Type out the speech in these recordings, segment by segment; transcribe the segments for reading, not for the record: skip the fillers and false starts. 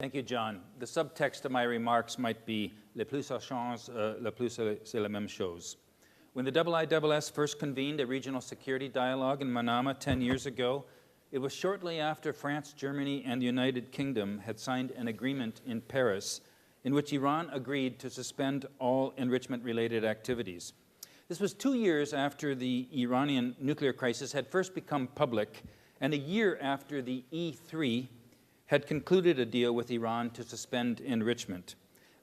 Thank you, John. The subtext of my remarks might be le plus ça change, le plus c'est la même chose. When the IISS first convened a regional security dialogue in Manama 10 years ago, it was shortly after France, Germany, and the United Kingdom had signed an agreement in Paris in which Iran agreed to suspend all enrichment-related activities. This was 2 years after the Iranian nuclear crisis had first become public and a year after the E3 had concluded a deal with Iran to suspend enrichment.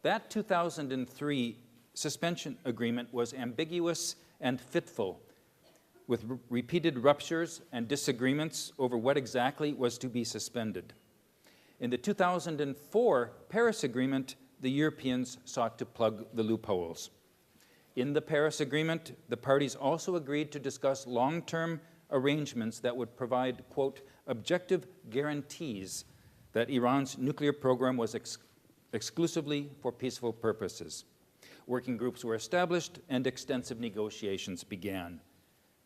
That 2003 suspension agreement was ambiguous and fitful, with repeated ruptures and disagreements over what exactly was to be suspended. In the 2004 Paris Agreement, the Europeans sought to plug the loopholes. In the Paris Agreement, the parties also agreed to discuss long-term arrangements that would provide, quote, objective guarantees that Iran's nuclear program was exclusively for peaceful purposes. Working groups were established and extensive negotiations began.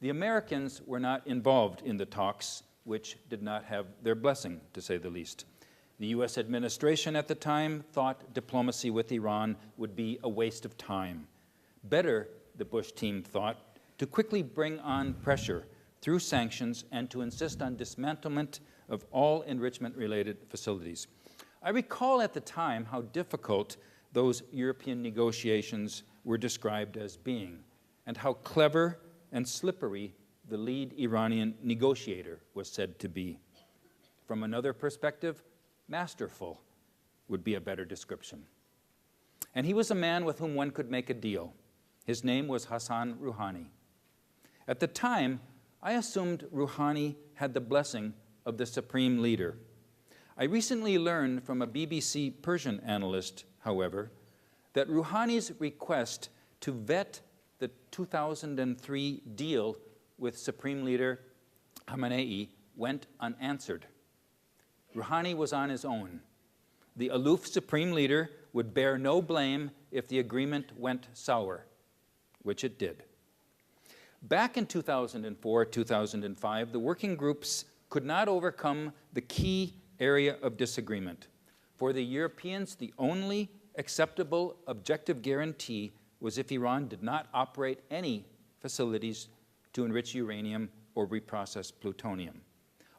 The Americans were not involved in the talks, which did not have their blessing, to say the least. The U.S. administration at the time thought diplomacy with Iran would be a waste of time. Better, the Bush team thought, to quickly bring on pressure through sanctions and to insist on dismantlement of all enrichment-related facilities. I recall at the time how difficult those European negotiations were described as being, and how clever and slippery the lead Iranian negotiator was said to be. From another perspective, masterful would be a better description. And he was a man with whom one could make a deal. His name was Hassan Rouhani. At the time, I assumed Rouhani had the blessing of the supreme leader. I recently learned from a BBC Persian analyst, however, that Rouhani's request to vet the 2003 deal with Supreme Leader Khamenei went unanswered. Rouhani was on his own. The aloof Supreme Leader would bear no blame if the agreement went sour, which it did. Back in 2004-2005, the working groups could not overcome the key area of disagreement. For the Europeans, the only acceptable objective guarantee was if Iran did not operate any facilities to enrich uranium or reprocess plutonium.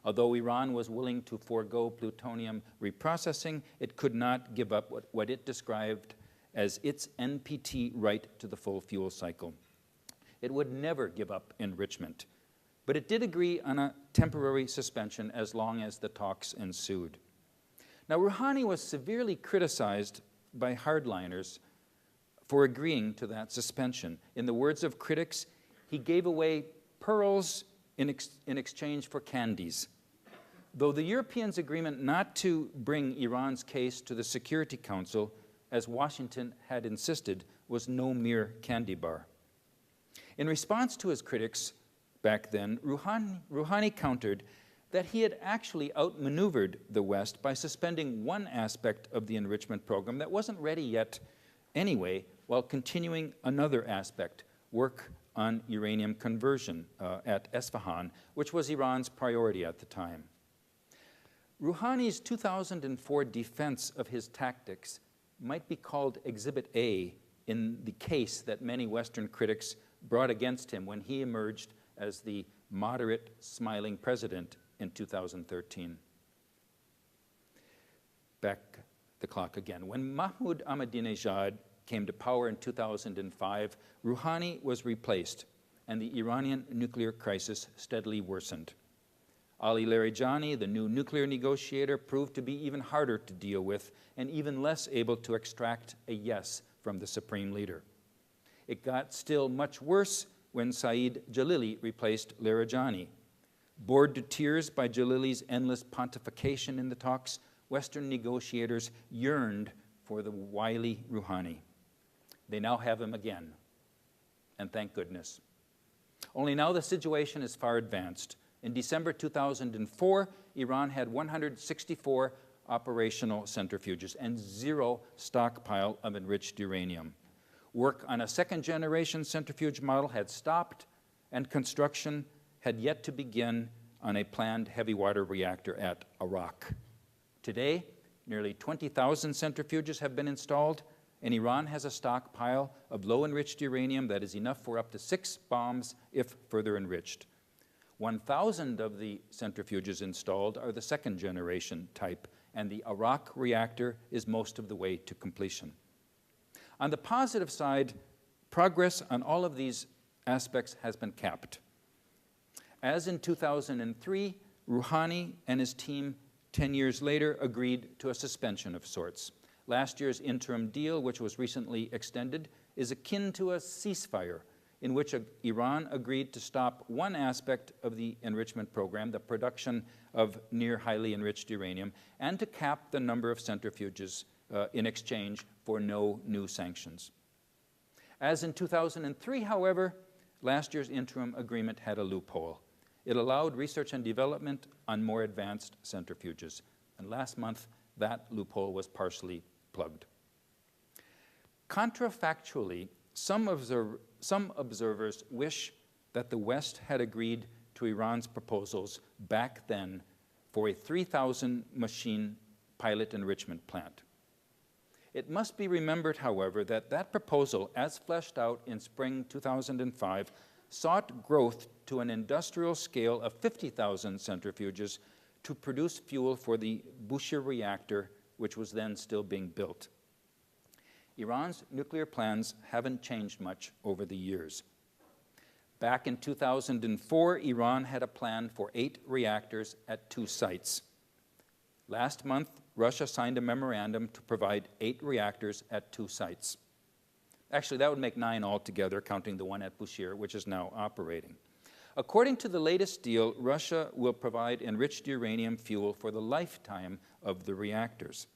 Although Iran was willing to forego plutonium reprocessing, it could not give up what it described as its NPT right to the full fuel cycle. It would never give up enrichment, but it did agree on a temporary suspension as long as the talks ensued. Now, Rouhani was severely criticized by hardliners for agreeing to that suspension. In the words of critics, he gave away pearls in exchange for candies. Though the Europeans' agreement not to bring Iran's case to the Security Council, as Washington had insisted, was no mere candy bar. In response to his critics back then, Rouhani countered that he had actually outmaneuvered the West by suspending one aspect of the enrichment program that wasn't ready yet anyway, while continuing another aspect, work on uranium conversion at Esfahan, which was Iran's priority at the time. Rouhani's 2004 defense of his tactics might be called Exhibit A in the case that many Western critics brought against him when he emerged as the moderate, smiling president in 2013. Back the clock again. When Mahmoud Ahmadinejad came to power in 2005, Rouhani was replaced, and the Iranian nuclear crisis steadily worsened. Ali Larijani, the new nuclear negotiator, proved to be even harder to deal with and even less able to extract a yes from the supreme leader. It got still much worse when Saeed Jalili replaced Larijani. Bored to tears by Jalili's endless pontification in the talks, Western negotiators yearned for the wily Rouhani. They now have him again, and thank goodness. Only now the situation is far advanced. In December 2004, Iran had 164 operational centrifuges and 0 stockpile of enriched uranium. Work on a second-generation centrifuge model had stopped, and construction had yet to begin on a planned heavy water reactor at Arak. Today, Nearly 20,000 centrifuges have been installed, and Iran has a stockpile of low-enriched uranium that is enough for up to 6 bombs if further enriched. 1,000 of the centrifuges installed are the second-generation type, and the Arak reactor is most of the way to completion. On the positive side, progress on all of these aspects has been capped. As in 2003, Rouhani and his team 10 years later agreed to a suspension of sorts. Last year's interim deal, which was recently extended, is akin to a ceasefire in which Iran agreed to stop one aspect of the enrichment program, the production of near highly enriched uranium, and to cap the number of centrifuges in exchange for no new sanctions. As in 2003, however, last year's interim agreement had a loophole. It allowed research and development on more advanced centrifuges, and last month that loophole was partially plugged. Contrafactually, some observers wish that the West had agreed to Iran's proposals back then for a 3,000 machine pilot enrichment plant. It must be remembered, however, that that proposal, as fleshed out in spring 2005, sought growth to an industrial scale of 50,000 centrifuges to produce fuel for the Bushehr reactor, which was then still being built. Iran's nuclear plans haven't changed much over the years. Back in 2004, Iran had a plan for 8 reactors at 2 sites. Last month, Russia signed a memorandum to provide 8 reactors at 2 sites. Actually, that would make 9 altogether, counting the one at Bushehr, which is now operating. According to the latest deal, Russia will provide enriched uranium fuel for the lifetime of the reactors.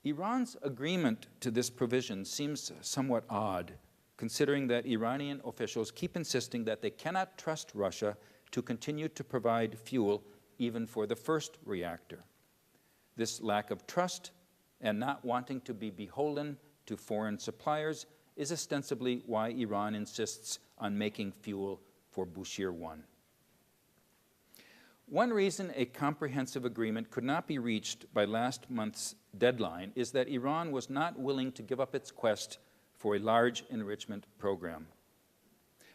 Iran's agreement to this provision seems somewhat odd, considering that Iranian officials keep insisting that they cannot trust Russia to continue to provide fuel even for the first reactor. This lack of trust and not wanting to be beholden to foreign suppliers is ostensibly why Iran insists on making fuel for Bushehr 1. One reason a comprehensive agreement could not be reached by last month's deadline is that Iran was not willing to give up its quest for a large enrichment program.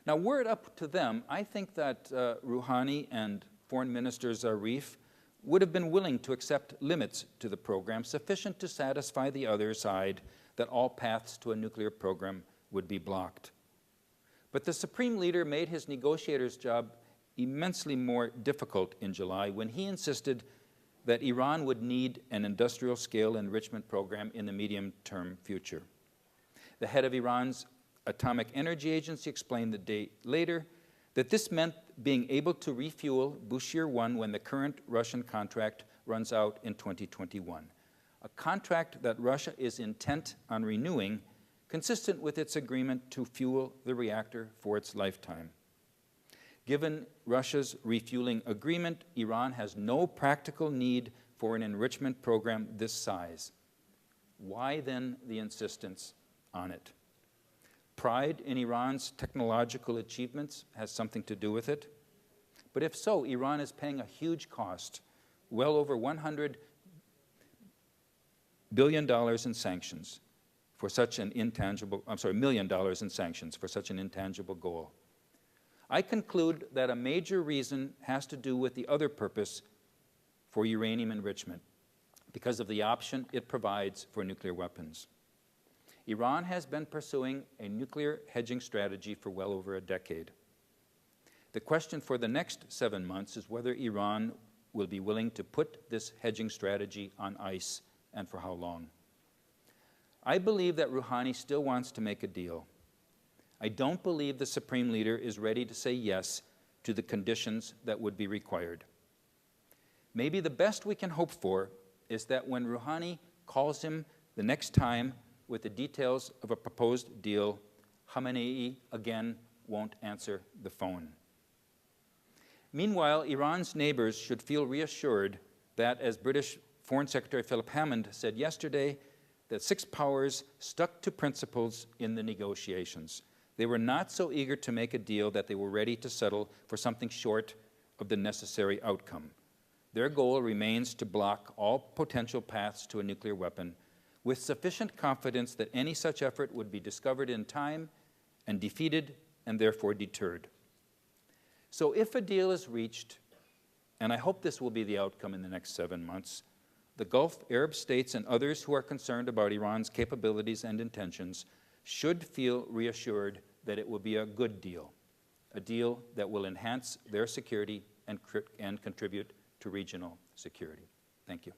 Now, were it up to them, I think that Rouhani and Foreign Minister Zarif would have been willing to accept limits to the program sufficient to satisfy the other side that all paths to a nuclear program would be blocked. But the Supreme Leader made his negotiator's job immensely more difficult in July when he insisted that Iran would need an industrial-scale enrichment program in the medium-term future. The head of Iran's Atomic Energy Agency explained the day later that this meant being able to refuel Bushehr 1 when the current Russian contract runs out in 2021, a contract that Russia is intent on renewing, consistent with its agreement to fuel the reactor for its lifetime. Given Russia's refueling agreement, Iran has no practical need for an enrichment program this size. Why then the insistence on it? Pride in Iran's technological achievements has something to do with it. But if so, Iran is paying a huge cost, well over $100 billion in sanctions for such an intangible, $1 million in sanctions for such an intangible goal. I conclude that a major reason has to do with the other purpose for uranium enrichment, because of the option it provides for nuclear weapons. Iran has been pursuing a nuclear hedging strategy for well over a decade. The question for the next 7 months is whether Iran will be willing to put this hedging strategy on ice, and for how long. I believe that Rouhani still wants to make a deal. I don't believe the Supreme Leader is ready to say yes to the conditions that would be required. Maybe the best we can hope for is that when Rouhani calls him the next time with the details of a proposed deal, Khamenei again won't answer the phone. Meanwhile, Iran's neighbors should feel reassured that, as British Foreign Secretary Philip Hammond said yesterday, that 6 powers stuck to principles in the negotiations. They were not so eager to make a deal that they were ready to settle for something short of the necessary outcome. Their goal remains to block all potential paths to a nuclear weapon with sufficient confidence that any such effort would be discovered in time and defeated and therefore deterred. So if a deal is reached, and I hope this will be the outcome in the next 7 months, the Gulf Arab states and others who are concerned about Iran's capabilities and intentions should feel reassured that it will be a good deal, a deal that will enhance their security and contribute to regional security. Thank you.